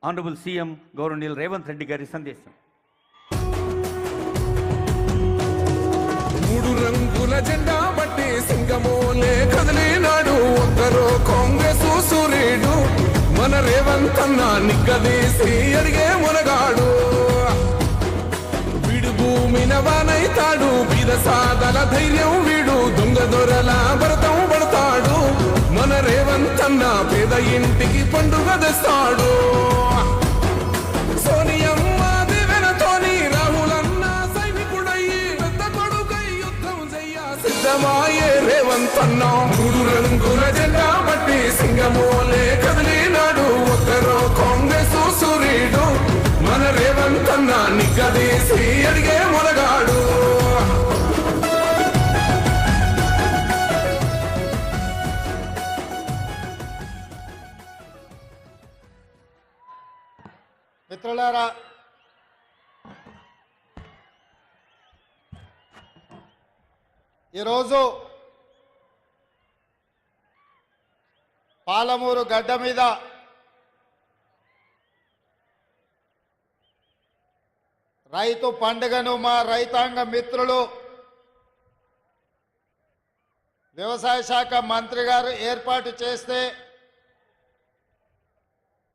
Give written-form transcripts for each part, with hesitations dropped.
Honourable CM గౌరవనీయులు రేవంత్ రెడ్డి గారి సందేశం. మూడు రంగుల జెండా బట్టి సింగమోలే కదిలినాడు ఒక్కరో కాంగ్రెస్ సూర్యుడు మన రేవంత్ అన్న నిగ్గదీసి అడిగే మునగాడు. వీడు భూమిన వానైతాడు బీద సాదల ధైర్యం వీడు దొంగ దొరల భరతం పడతాడు. మన రేవంత్ అన్న పేద ఇంటికి పండుగ తెస్తాడు. సోనియమ్మ దివెనతోని రాహులన్న సైనికుడయ్యి పెద్ద కొడుకై యుద్ధం చెయ్య సిద్ధమాయే రేవంత్ అన్న. మూడు రంగుల జెండా బట్టి సింగమోలే కదిలినాడు ఒక్కరో కాంగ్రెస్ సూర్యుడు మన రేవంత్ అన్న నిగ్గదీసి అడిగే మునగాడు. మిత్రులారా, ఈరోజు పాలమూరు గడ్డ మీద రైతు పండుగను మా రైతాంగ మిత్రులు వ్యవసాయ శాఖ మంత్రి గారు ఏర్పాటు చేస్తే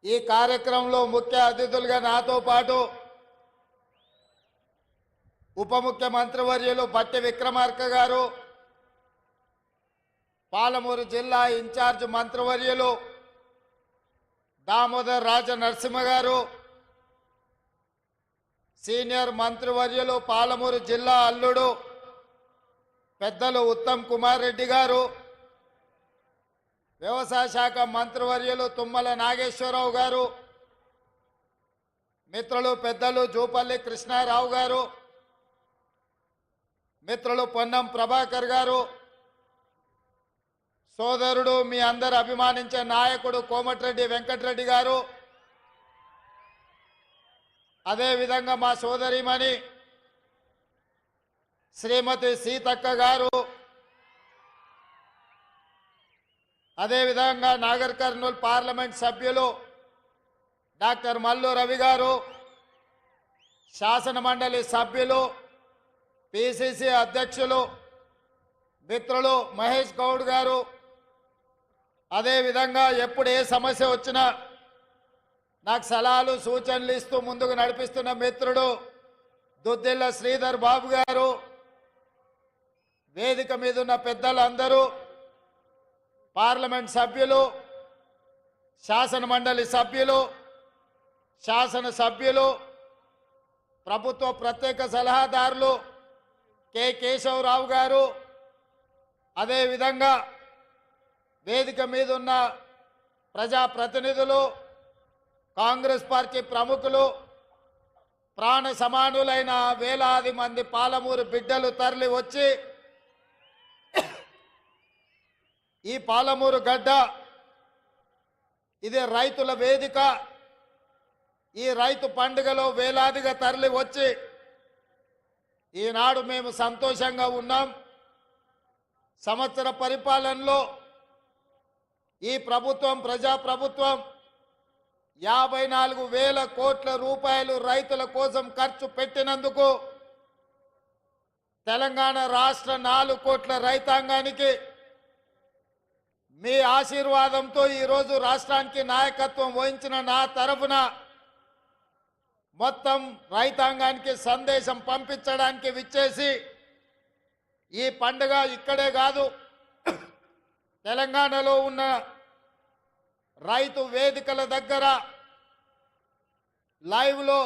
ఈ కార్యక్రమంలో ముఖ్య అతిథులుగా నాతో పాటు ఉప ముఖ్యమంత్రి వర్యులు భట్టి విక్రమార్క గారు, పాలమూరు జిల్లా ఇన్ఛార్జ్ మంత్రివర్యులు దామోదర్ రాజ నరసింహ గారు, సీనియర్ మంత్రివర్యులు పాలమూరు జిల్లా అల్లుడు పెద్దలు ఉత్తమ్ కుమార్ రెడ్డి గారు, వ్యవసాయ శాఖ మంత్రివర్యులు తుమ్మల నాగేశ్వరరావు గారు, మిత్రులు పెద్దలు జూపల్లి కృష్ణారావు గారు, మిత్రులు పొన్నం ప్రభాకర్ గారు, సోదరుడు మీ అందరు అభిమానించే నాయకుడు కోమటిరెడ్డి వెంకటరెడ్డి గారు, అదేవిధంగా మా సోదరిమణి శ్రీమతి సీతక్క గారు, అదేవిధంగా నాగర్ కర్నూలు పార్లమెంట్ సభ్యులు డాక్టర్ మల్లు రవి గారు, శాసన మండలి సభ్యులు పిసిసి అధ్యక్షులు మిత్రులు మహేష్ గౌడ్ గారు, అదేవిధంగా ఎప్పుడు ఏ సమస్య వచ్చినా నాకు సలహాలు సూచనలు ఇస్తూ ముందుకు నడిపిస్తున్న మిత్రుడు దుద్దిల్ల శ్రీధర్ బాబు గారు, వేదిక మీద ఉన్న పెద్దలందరూ, పార్లమెంట్ సభ్యులు, శాసన మండలి సభ్యులు, శాసన సభ్యులు, ప్రభుత్వ ప్రత్యేక సలహాదారులు కె కేశవరావు గారు, అదేవిధంగా వేదిక మీద ఉన్న ప్రజాప్రతినిధులు, కాంగ్రెస్ పార్టీ ప్రముఖులు, ప్రాణ సమానులైన వేలాది మంది పాలమూరు బిడ్డలు తరలి వచ్చి ఈ పాలమూరు గడ్డ ఇది రైతుల వేదిక. ఈ రైతు పండుగలో వేలాదిగా తరలి వచ్చి ఈనాడు మేము సంతోషంగా ఉన్నాం. సంవత్సర పరిపాలనలో ఈ ప్రభుత్వం ప్రజాప్రభుత్వం 54,000 కోట్ల రూపాయలు రైతుల కోసం ఖర్చు పెట్టినందుకు తెలంగాణ రాష్ట్ర 4 కోట్ల రైతాంగానికి మీ ఆశీర్వాదంతో ఈరోజు రాష్ట్రానికి నాయకత్వం వహించిన నా తరఫున మొత్తం రైతాంగానికి సందేశం పంపించడానికి విచ్చేసి ఈ పండుగ ఇక్కడే కాదు తెలంగాణలో ఉన్న రైతు వేదికల దగ్గర లైవ్లో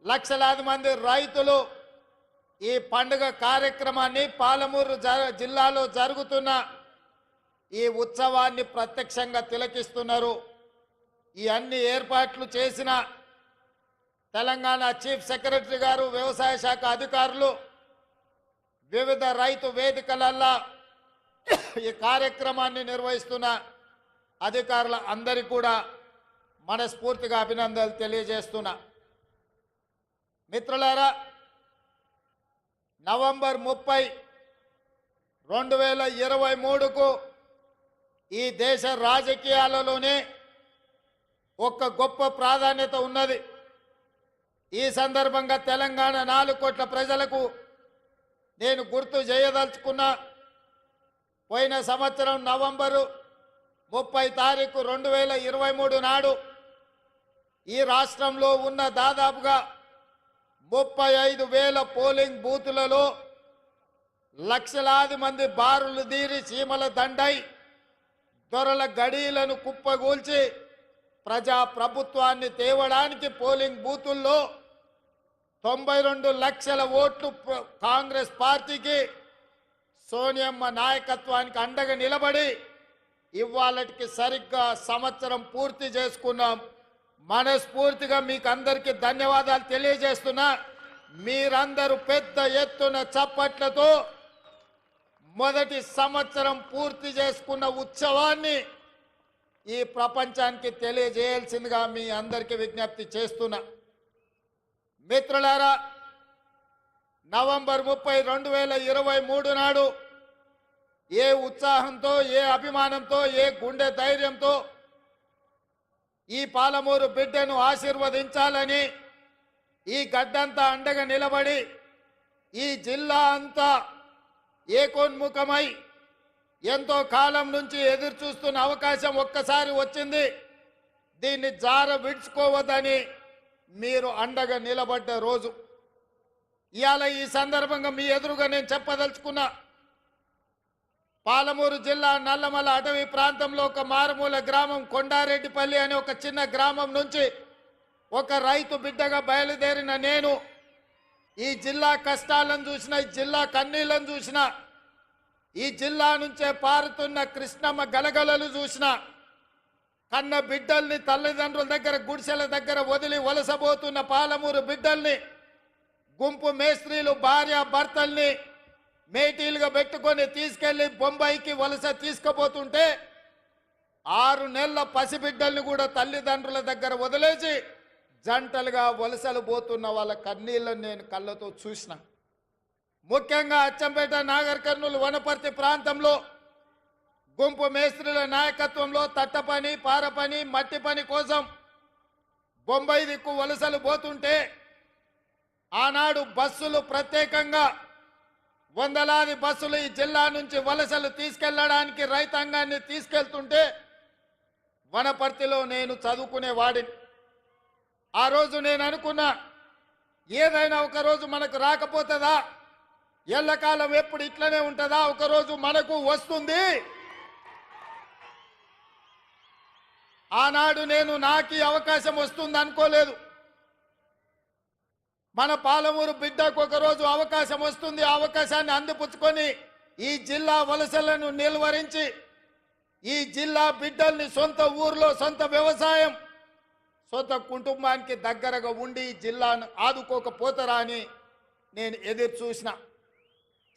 లక్షలాది మంది రైతులు ఈ పండుగ కార్యక్రమాన్ని పాలమూరు జిల్లాలో జరుగుతున్న ఈ ఉత్సవాన్ని ప్రత్యక్షంగా తిలకిస్తున్నారు. ఈ అన్ని ఏర్పాట్లు చేసిన తెలంగాణ చీఫ్ సెక్రటరీ గారు, వ్యవసాయ శాఖ అధికారులు, వివిధ రైతు వేదికలల్లో ఈ కార్యక్రమాన్ని నిర్వహిస్తున్న అధికారుల అందరికీ కూడా మనస్ఫూర్తిగా అభినందనలు తెలియజేస్తున్నా. మిత్రులారా, నవంబర్ 30, 2023కు ఈ దేశ రాజకీయాలలోనే ఒక గొప్ప ప్రాధాన్యత ఉన్నది. ఈ సందర్భంగా తెలంగాణ 4 కోట్ల ప్రజలకు నేను గుర్తు చేయదలుచుకున్నా. పోయిన సంవత్సరం నవంబరు 30 తారీఖు 2023 నాడు ఈ రాష్ట్రంలో ఉన్న దాదాపుగా 35,000 పోలింగ్ బూతులలో లక్షలాది మంది బారులు తీరి చీమల దండై దొరల గడీలను కుప్పగూల్చి ప్రజా ప్రభుత్వాన్ని తేవడానికి పోలింగ్ బూతుల్లో 92 లక్షల ఓట్లు కాంగ్రెస్ పార్టీకి సోనియమ్మ నాయకత్వానికి అండగా నిలబడి ఇవాళకి సరిగ్గా సంవత్సరం పూర్తి చేసుకున్నాం. మనస్ఫూర్తిగా మీకు అందరికీ ధన్యవాదాలు తెలియజేస్తున్నా. మీరందరూ పెద్ద ఎత్తున చప్పట్లతో మొదటి సంవత్సరం పూర్తి చేసుకున్న ఉత్సవాన్ని ఈ ప్రపంచానికి తెలియజేయాల్సిందిగా మీ అందరికీ విజ్ఞప్తి చేస్తున్నా. మిత్రులారా, నవంబర్ 30, 2023 నాడు ఏ ఉత్సాహంతో, ఏ అభిమానంతో, ఏ గుండె ధైర్యంతో ఈ పాలమూరు బిడ్డను ఆశీర్వదించాలని ఈ గడ్డంతా అండగా నిలబడి ఈ జిల్లా అంతా ఏకోన్ముఖమై ఎంతో కాలం నుంచి ఎదురు చూస్తున్న అవకాశం ఒక్కసారి వచ్చింది. దీన్ని జార విడుచుకోవద్దని మీరు అండగా నిలబడ్డ రోజు ఇవాళ. ఈ సందర్భంగా మీ ఎదురుగా నేను చెప్పదలుచుకున్నా. పాలమూరు జిల్లా నల్లమల అటవీ ప్రాంతంలో ఒక మారుమూల గ్రామం కొండారెడ్డిపల్లి అనే ఒక చిన్న గ్రామం నుంచి ఒక రైతు బిడ్డగా బయలుదేరిన నేను ఈ జిల్లా కష్టాలను చూసిన, ఈ జిల్లా కన్నీళ్లను చూసిన, ఈ జిల్లా నుంచే పారుతున్న కృష్ణమ్మ గలగలలు చూసిన, కన్న బిడ్డల్ని తల్లిదండ్రుల దగ్గర గుడిసెల దగ్గర వదిలి వలసబోతున్న పాలమూరు బిడ్డల్ని గుంపు మేస్త్రీలు భార్య భర్తల్ని మేటీలుగా పెట్టుకొని తీసుకెళ్లి బొంబాయికి వలస తీసుకుపోతుంటే 6 నెలల పసిబిడ్డల్ని కూడా తల్లిదండ్రుల దగ్గర వదిలేసి జంటలుగా వలసలు పోతున్న వాళ్ళ కన్నీళ్లను నేను కళ్ళతో చూసిన. ముఖ్యంగా అచ్చంపేట, నాగర్ కర్నూలు, వనపర్తి ప్రాంతంలో గుంపు మేస్త్రీల నాయకత్వంలో తట్ట పని, పార పని, మట్టి పని కోసం బొంబాయి దిక్కు వలసలు పోతుంటే ఆనాడు బస్సులు ప్రత్యేకంగా వందలాది బస్సులు ఈ జిల్లా నుంచి వలసలు తీసుకెళ్లడానికి రైతాంగాన్ని తీసుకెళ్తుంటే వనపర్తిలో నేను చదువుకునేవాడిని. ఆ రోజు నేను అనుకున్నా, ఏదైనా ఒకరోజు మనకు రాకపోతుందా, ఎల్లకాలం ఎప్పుడు ఇట్లనే ఉంటుందా, ఒకరోజు మనకు వస్తుంది. ఆనాడు నేను నాకు అవకాశం వస్తుంది అనుకోలేదు. మన పాలమూరు బిడ్డకు ఒకరోజు అవకాశం వస్తుంది. ఆ అవకాశాన్ని అందిపుచ్చుకొని ఈ జిల్లా వలసలను నిలువరించి ఈ జిల్లా బిడ్డల్ని సొంత ఊర్లో సొంత వ్యవసాయం, సొంత కుటుంబానికి దగ్గరగా ఉండి ఈ జిల్లాను ఆదుకోకపోతారా అని నేను ఎదురు చూసిన.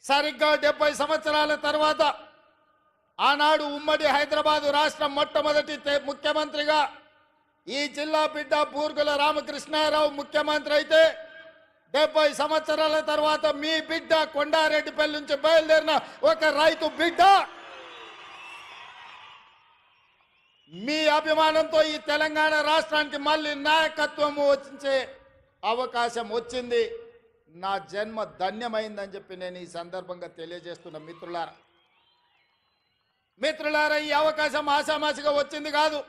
సరిగ్గా 70 సంవత్సరాల తర్వాత ఆనాడు ఉమ్మడి హైదరాబాదు రాష్ట్రం మొట్టమొదటి ముఖ్యమంత్రిగా ఈ జిల్లా బిడ్డ బూర్గుల రామకృష్ణారావు ముఖ్యమంత్రి అయితే 70 సంవత్సరాల తర్వాత మీ బిడ్డ కొండారెడ్డిపల్లి నుంచి బయలుదేరిన ఒక రైతు బిడ్డ మీ అభిమానంతో ఈ తెలంగాణ రాష్ట్రానికి మళ్ళీ నాయకత్వం వచ్చే అవకాశం వచ్చింది. నా జన్మ ధన్యమైందని చెప్పి నేను ఈ సందర్భంగా తెలియజేస్తున్న మిత్రులారా, ఈ అవకాశం ఆషామాషిగా వచ్చింది కాదు.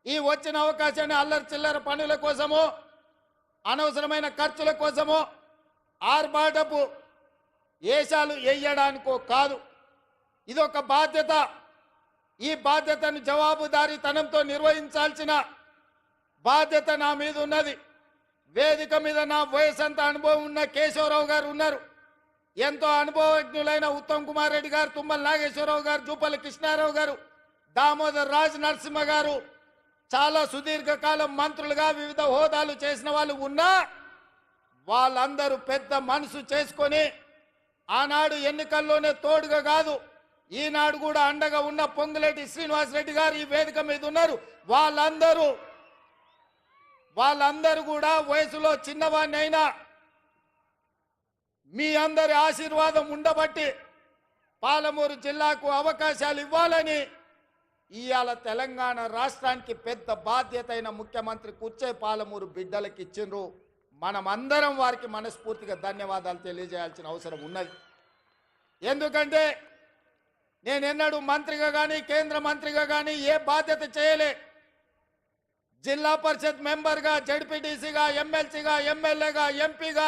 ఈ వచ్చిన అవకాశాన్ని అల్లరి చిల్లర పనుల కోసమో, అనవసరమైన ఖర్చుల కోసమో, ఆర్భాటపు ఏషాలు వేయడానికో కాదు. ఇదొక బాధ్యత. ఈ బాధ్యతను జవాబుదారీతనంతో నిర్వహించాల్సిన బాధ్యత నా మీద ఉన్నది. వేదిక మీద నా వయసంత అనుభవం ఉన్న కేశవరావు గారు ఉన్నారు. ఎంతో అనుభవజ్ఞులైన ఉత్తమ్ కుమార్ రెడ్డి గారు, తుమ్మల నాగేశ్వరరావు గారు, జూపల్లి కృష్ణారావు గారు, దామోదర్ రాజ్ నరసింహ గారు, చాలా సుదీర్ఘకాలం మంత్రులుగా వివిధ హోదాలు చేసిన వాళ్ళు ఉన్నా వాళ్ళందరూ పెద్ద మనసు చేసుకొని ఆనాడు ఎన్నికల్లోనే తోడుగా కాదు, ఈనాడు కూడా అండగా ఉన్న పొంగులేటి శ్రీనివాసరెడ్డి గారు ఈ వేదిక మీద ఉన్నారు. వాళ్ళందరూ కూడా వయసులో చిన్నవాడిని అయినా మీ అందరి ఆశీర్వాదం ఉండబట్టి పాలమూరు జిల్లాకు అవకాశాలు ఇవ్వాలని ఇవాళ తెలంగాణ రాష్ట్రానికి పెద్ద బాధ్యత అయిన ముఖ్యమంత్రి కుర్చే పాలమూరు బిడ్డలకు ఇచ్చిండ్రు. మనమందరం వారికి మనస్ఫూర్తిగా ధన్యవాదాలు తెలియజేయాల్సిన అవసరం ఉన్నది. ఎందుకంటే నేనెన్నడూ మంత్రిగా కానీ కేంద్ర మంత్రిగా కానీ ఏ బాధ్యత చేయలే. జిల్లా పరిషత్ మెంబర్గా, జడ్పీటీసీగా, ఎమ్మెల్సీగా, ఎమ్మెల్యేగా, ఎంపీగా